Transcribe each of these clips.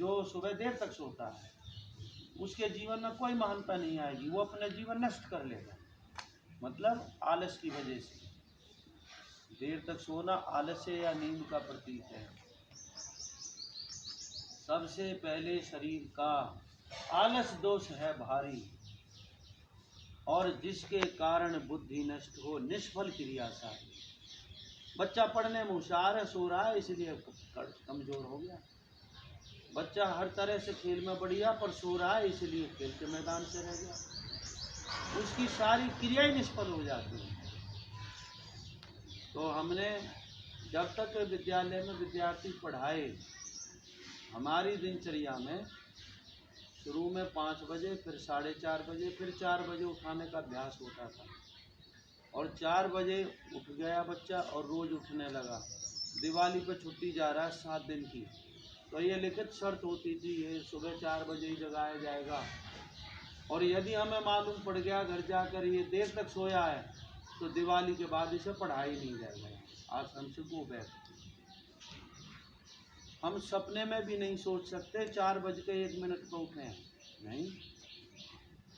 जो सुबह देर तक सोता है उसके जीवन में कोई महानता नहीं आएगी, वो अपने जीवन नष्ट कर लेगा। मतलब आलस की वजह से। देर तक सोना आलस्य या नींद का प्रतीक है। सबसे पहले शरीर का आलस दोष है भारी, और जिसके कारण बुद्धि नष्ट हो, निष्फल क्रिया सारी। बच्चा पढ़ने में होशियार है, सो रहा है इसलिए कमजोर हो गया। बच्चा हर तरह से खेल में बढ़िया, पर सो रहा है इसलिए खेल के मैदान से रह गया। उसकी सारी क्रियाएं निष्फल हो जाती हैं। तो हमने जब तक विद्यालय में विद्यार्थी पढ़ाए, हमारी दिनचर्या में शुरू में 5 बजे, फिर 4:30 बजे, फिर 4 बजे उठाने का अभ्यास होता था। और 4 बजे उठ गया बच्चा और रोज़ उठने लगा। दिवाली पे छुट्टी जा रहा है 7 दिन की, तो ये लिखित शर्त होती थी, ये सुबह 4 बजे ही जगाया जाएगा। और यदि हमें मालूम पड़ गया घर जाकर ये देर तक सोया है, तो दिवाली के बाद इसे पढ़ाई नहीं जाएगा। आज हमसे को बैठ, हम सपने में भी नहीं सोच सकते 4:01 को उठे हैं, नहीं।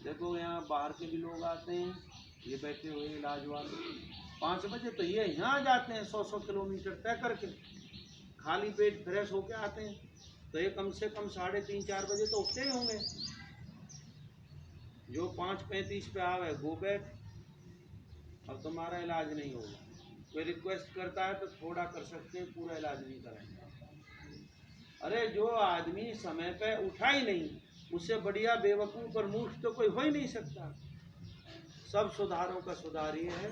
देखो यहाँ बाहर के भी लोग आते हैं, ये बैठे हुए इलाज वाले, 5 बजे तो ये यहाँ जाते हैं 100 किलोमीटर तय करके, खाली पेट फ्रेश होके आते हैं। तो ये कम से कम 3:30-4 बजे तो उठते ही होंगे। जो 5:35 पे आवे गो बैक, अब तुम्हारा इलाज नहीं होगा। कोई रिक्वेस्ट करता है तो थोड़ा कर सकते हैं, पूरा इलाज नहीं करेंगे। अरे जो आदमी समय पे उठा ही नहीं, उससे बढ़िया बेवकूफ़ और मूर्ख तो कोई हो ही नहीं सकता। सब सुधारों का सुधार ये है,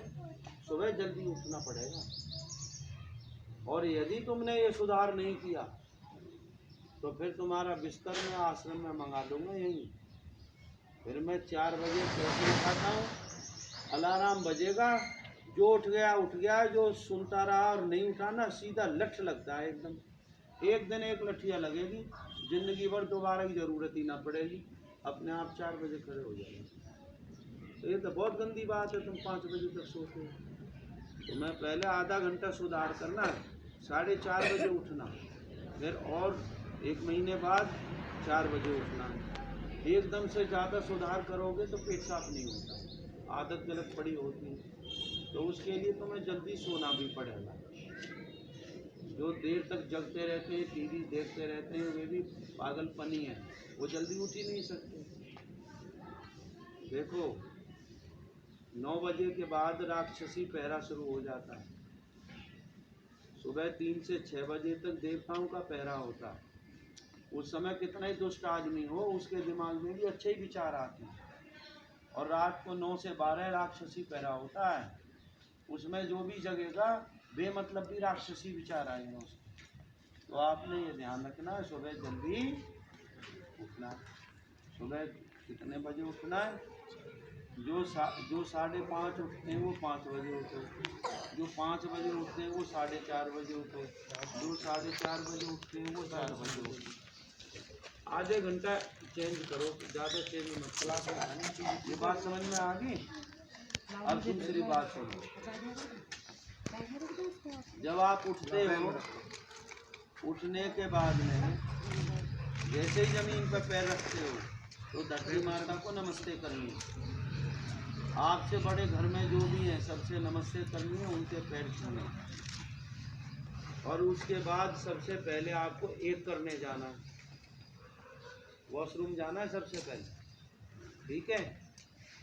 सुबह जल्दी उठना पड़ेगा। और यदि तुमने ये सुधार नहीं किया तो फिर तुम्हारा बिस्तर में आश्रम में मंगा लूँगा यहीं। फिर मैं 4 बजे कैसे उठाता हूँ, अलार्म बजेगा, जो उठ गया, जो सुनता रहा और नहीं उठाना सीधा लठ लगता है एकदम। एक दिन एक लठिया लगेगी, जिंदगी भर दोबारा की जरूरत ही ना पड़ेगी, अपने आप 4 बजे खड़े हो जाएंगे। तो ये तो बहुत गंदी बात है, तुम 5 बजे तक सोते हो। तो मैं पहले आधा घंटा सुधार करना, 4:30 बजे उठना, फिर और 1 महीने बाद 4 बजे उठना। एकदम से ज़्यादा सुधार करोगे तो पेट साफ नहीं होता, आदत गलत पड़ी होती है। तो उसके लिए तुम्हें जल्दी सोना भी पड़ेगा। जो देर तक जगते रहते हैं, टीवी देखते रहते हैं, वे भी पागलपनी है, वो जल्दी उठ ही नहीं सकते। देखो 9 बजे के बाद राक्षसी पहरा शुरू हो जाता है। सुबह 3 से 6 बजे तक देवताओं का पहरा होता है। उस समय कितना ही दुष्ट आदमी हो, उसके दिमाग में भी अच्छे ही विचार आते हैं। और रात को 9 से 12 राक्षसी पहरा होता है। उसमें जो भी जगेगा बेमतलब भी राक्षसी विचार आएंगे उसको। तो आपने ये ध्यान रखना है, सुबह जल्दी उठना है। सुबह कितने बजे उठना है? जो 5:30 उठते हैं वो 5 बजे उठो, जो 5 बजे उठते हैं वो 4:30 बजे उठो, जो 4:30 बजे उठते हैं वो 4 बजे उठो। आधे घंटा चेंज करो, ज़्यादा चेंज मत करो। ये बात समझ में आ गई? अब दूसरी बात सुनो। जब आप उठते हो, उठने के बाद में जैसे ही जमीन पर पैर रखते हो तो धरती माता को नमस्ते करनी है। आपसे बड़े घर में जो भी हैं सबसे नमस्ते करनी है, उनके पैर छूने। और उसके बाद सबसे पहले आपको एक करने जाना है, वॉशरूम जाना है सबसे पहले, ठीक है।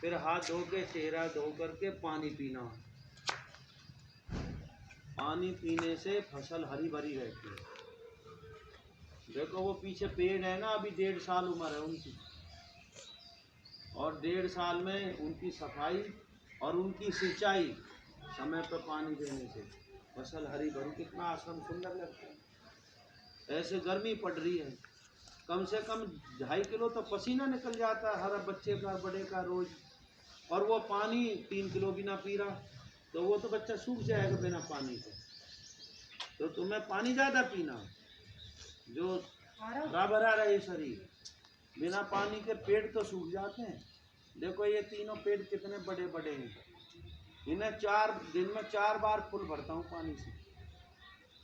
फिर हाथ धो के, चेहरा धो करके पानी पीना। पानी पीने से फसल हरी भरी रहती है। देखो वो पीछे पेड़ है ना, अभी 1.5 साल उम्र है उनकी, और 1.5 साल में उनकी सफाई और उनकी सिंचाई समय पर पानी देने से फसल हरी भरी, कितना आश्रम सुंदर लगता है। ऐसे गर्मी पड़ रही है, कम से कम 2.5 किलो तो पसीना निकल जाता है हर बच्चे का, बड़े का रोज। और वो पानी 3 किलो भी ना पी रहा तो वो तो बच्चा सूख जाएगा बिना पानी के। तो तुम्हें पानी ज़्यादा पीना, जो हरा भरा रहे शरीर। बिना पानी के पेट तो सूख जाते हैं। देखो ये तीनों पेट कितने बड़े बड़े हैं, इन्हें 4 दिन में 4 बार फुल भरता हूँ पानी से,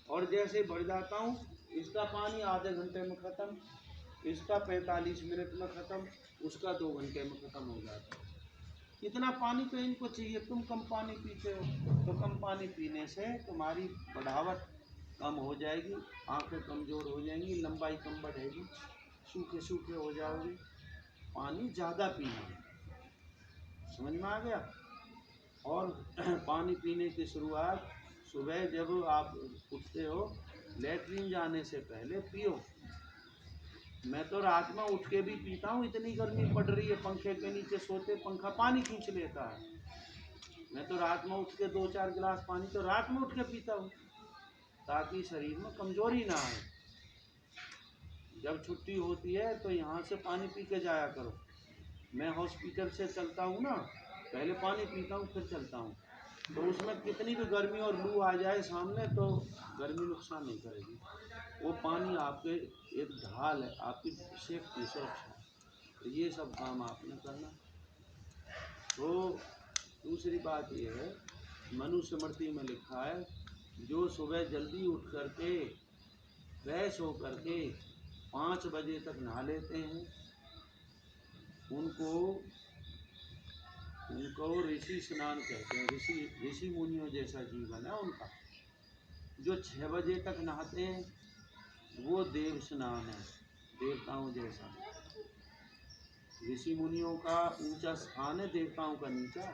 और जैसे ही भर जाता हूँ इसका पानी आधे घंटे में ख़त्म। इसका 45 मिनट में ख़त्म, उसका 2 घंटे में ख़त्म हो जाता है। इतना पानी तो इनको चाहिए। तुम कम पानी पीते हो, तो कम पानी पीने से तुम्हारी बढ़ावट कम हो जाएगी, आंखें कमज़ोर हो जाएंगी, लंबाई कम बढ़ेगी, सूखे सूखे हो जाओगे। पानी ज़्यादा पीना, समझ में आ गया। और पानी पीने की शुरुआत सुबह जब आप उठते हो, लेटरिन जाने से पहले पियो। मैं तो रात में उठ के भी पीता हूँ, इतनी गर्मी पड़ रही है, पंखे के नीचे सोते पंखा पानी खींच लेता है। मैं तो रात में उठ के 2-4 गिलास पानी तो रात में उठ के पीता हूँ, ताकि शरीर में कमजोरी ना आए। जब छुट्टी होती है तो यहाँ से पानी पी के जाया करो। मैं हॉस्पिटल से चलता हूँ ना, पहले पानी पीता हूँ फिर चलता हूँ, तो उसमें कितनी भी गर्मी और लू आ जाए सामने तो गर्मी नुकसान नहीं करेगी। वो पानी आपके एक ढाल है, आपकी सेफ्टी सुरक्षा। तो ये सब काम आपने करना। तो दूसरी बात ये है, मनुस्मृति में लिखा है, जो सुबह जल्दी उठ करके फ्रेश हो करके 5 बजे तक नहा लेते हैं, उनको ऋषि स्नान कहते हैं। ऋषि मुनियों जैसा जीवन है उनका। जो 6 बजे तक नहाते हैं वो देव स्नान है, देवताओं जैसा। ऋषि मुनियों का ऊंचा स्थान है, देवताओं का नीचा।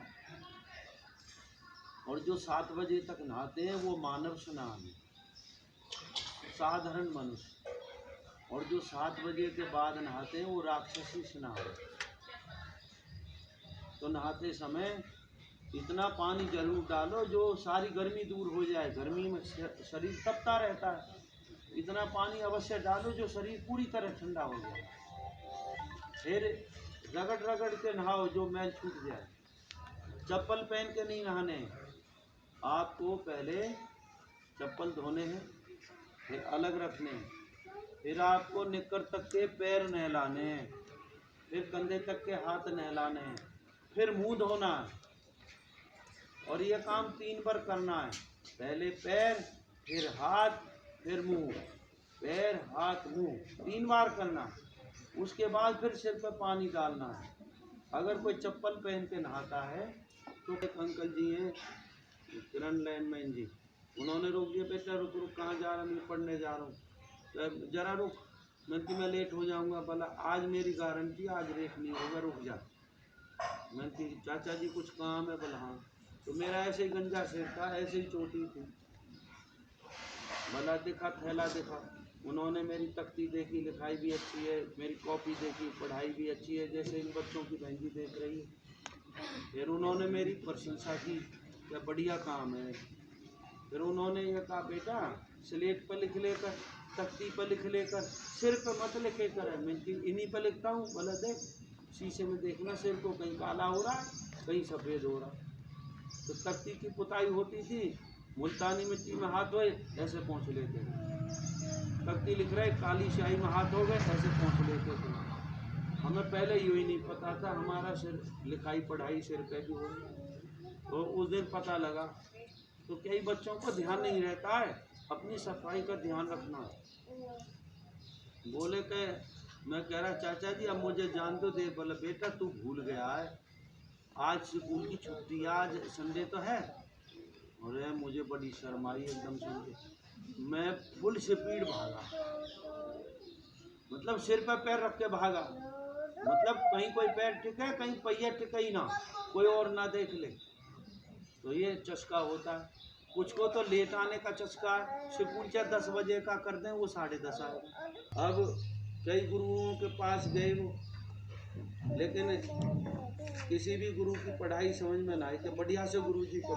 और जो 7 बजे तक नहाते हैं वो मानव स्नान है, साधारण मनुष्य। और जो 7 बजे के बाद नहाते हैं वो राक्षसी स्नान है। तो नहाते समय इतना पानी जरूर डालो जो सारी गर्मी दूर हो जाए। गर्मी में शरीर तपता रहता है, इतना पानी अवश्य डालो जो शरीर पूरी तरह ठंडा हो जाए। फिर रगड़ रगड़ के नहाओ जो मैल छूट जाए। चप्पल पहन के नहीं नहाने, आपको पहले चप्पल धोने हैं, फिर अलग रखने हैं, फिर आपको निक्कर तक के पैर नहलाने हैं, फिर कंधे तक के हाथ नहलाने हैं, फिर मुंह धोना है। और ये काम 3 बार करना है, पहले पैर, फिर हाथ, फिर मुंह। पैर हाथ मुंह 3 बार करना। उसके बाद फिर सिर पर पानी डालना है। अगर कोई चप्पल पहन के नहाता है तो एक अंकल जी हैं, किरण लैंडमैन जी, उन्होंने रोक दिया, बेटा रुक रुक, कहाँ जा रहा, मैं पढ़ने जा रहा हूँ, तो जरा रुक। मैं लेट हो जाऊँगा। बोला आज मेरी गारंटी, आज लेट नहीं होगा, रुक जा। मैं चाचा जी कुछ काम है? बोला हाँ। तो मेरा ऐसे ही गंजा सिर था, ऐसे ही चोटी थी। बोला दिखा, थैला दिखा। उन्होंने मेरी तख्ती देखी, लिखाई भी अच्छी है, मेरी कॉपी देखी, पढ़ाई भी अच्छी है, जैसे इन बच्चों की बहन जी देख रही है। फिर उन्होंने मेरी प्रशंसा की, क्या बढ़िया काम है। फिर उन्होंने ये कहा, बेटा स्लेट पर लिख लेकर, तख्ती पर लिख लेकर, सिर पर मत लिखे कर। मैं इन्हीं पर लिखता हूँ। बोला देख, शीशे में देखना सिर को, कहीं काला हो रहा है, कहीं सफ़ेद हो रहा। तो तख्ती की पुताई होती थी, मुल्तानी मिट्टी में हाथ धोए ऐसे पोंछ लेते थे। तख्ती लिख रहे, काली स्याही में हाथ धो गए, ऐसे पोंछ लेते थे। हमें पहले यूँ ही नहीं पता था, हमारा सिर लिखाई पढ़ाई सिर पे भी हो। तो उस दिन पता लगा। तो कई बच्चों को ध्यान नहीं रहता है, अपनी सफाई का ध्यान रखना। बोले कि मैं कह रहा चाचा जी अब मुझे जान दो दे। बोला बेटा तू भूल गया है, आज स्कूल की छुट्टी, आज संडे तो है। अरे मुझे बड़ी शर्म आई एकदम सुन के। मैं फुल स्पीड भागा, मतलब सिर पर पैर रख के भागा, मतलब कहीं कोई पैर टिके, कहीं पहिया टिके ही ना, कोई और ना देख ले। तो ये चस्का होता है। कुछ को तो लेट आने का चस्का है, स्कूल चाहे 10 बजे का कर दें वो 10:30 आएगा। अब कई गुरुओं के पास गए वो, लेकिन किसी भी गुरु की पढ़ाई समझ में ना आई कि बढ़िया से गुरु जी को